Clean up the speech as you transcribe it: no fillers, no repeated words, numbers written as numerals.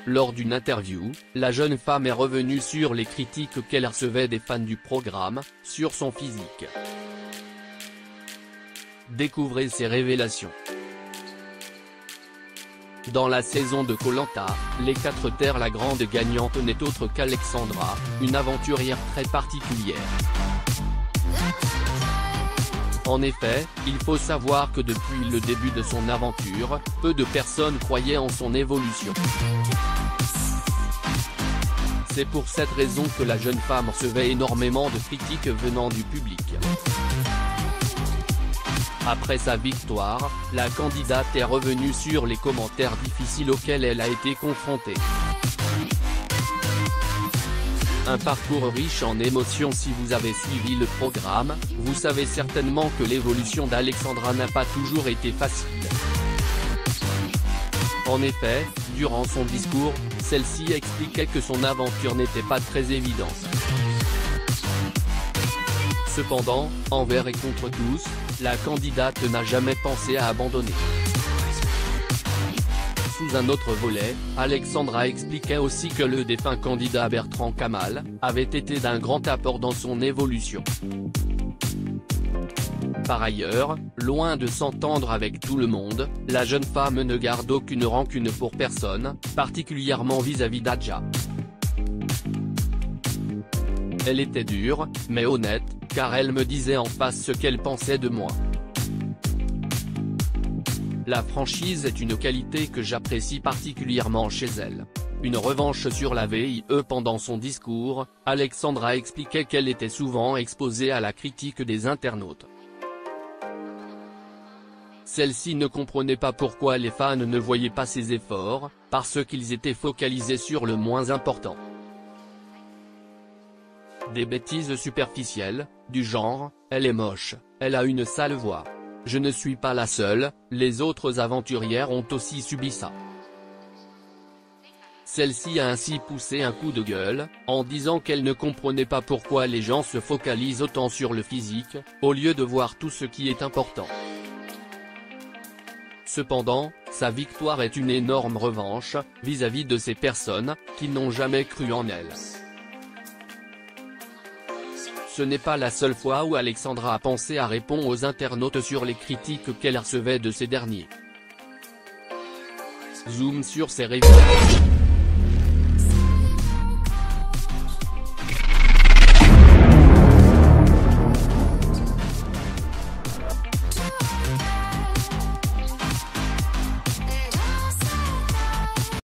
Lors d'une interview, la jeune femme est revenue sur les critiques qu'elle recevait des fans du programme, sur son physique. Découvrez ses révélations. Dans la saison de Koh-Lanta, les 4 terres, la grande gagnante n'est autre qu'Alexandra, une aventurière très particulière. En effet, il faut savoir que depuis le début de son aventure, peu de personnes croyaient en son évolution. C'est pour cette raison que la jeune femme recevait énormément de critiques venant du public. Après sa victoire, la candidate est revenue sur les commentaires difficiles auxquels elle a été confrontée. Un parcours riche en émotions. Si vous avez suivi le programme, vous savez certainement que l'évolution d'Alexandra n'a pas toujours été facile. En effet, durant son discours, celle-ci expliquait que son aventure n'était pas très évidente. Cependant, envers et contre tous, la candidate n'a jamais pensé à abandonner. Sous un autre volet, Alexandra expliquait aussi que le défunt candidat Bertrand Kamal avait été d'un grand apport dans son évolution. Par ailleurs, loin de s'entendre avec tout le monde, la jeune femme ne garde aucune rancune pour personne, particulièrement vis-à-vis d'Adja. Elle était dure, mais honnête, car elle me disait en face ce qu'elle pensait de moi. La franchise est une qualité que j'apprécie particulièrement chez elle. Une revanche sur la VIE. Pendant son discours, Alexandra expliquait qu'elle était souvent exposée à la critique des internautes. Celle-ci ne comprenait pas pourquoi les fans ne voyaient pas ses efforts, parce qu'ils étaient focalisés sur le moins important. Des bêtises superficielles, du genre « elle est moche, elle a une sale voix ». Je ne suis pas la seule, les autres aventurières ont aussi subi ça. Celle-ci a ainsi poussé un coup de gueule, en disant qu'elle ne comprenait pas pourquoi les gens se focalisent autant sur le physique, au lieu de voir tout ce qui est important. Cependant, sa victoire est une énorme revanche, vis-à-vis de ces personnes, qui n'ont jamais cru en elle. Ce n'est pas la seule fois où Alexandra a pensé à répondre aux internautes sur les critiques qu'elle recevait de ces derniers. Zoom sur ses révélations.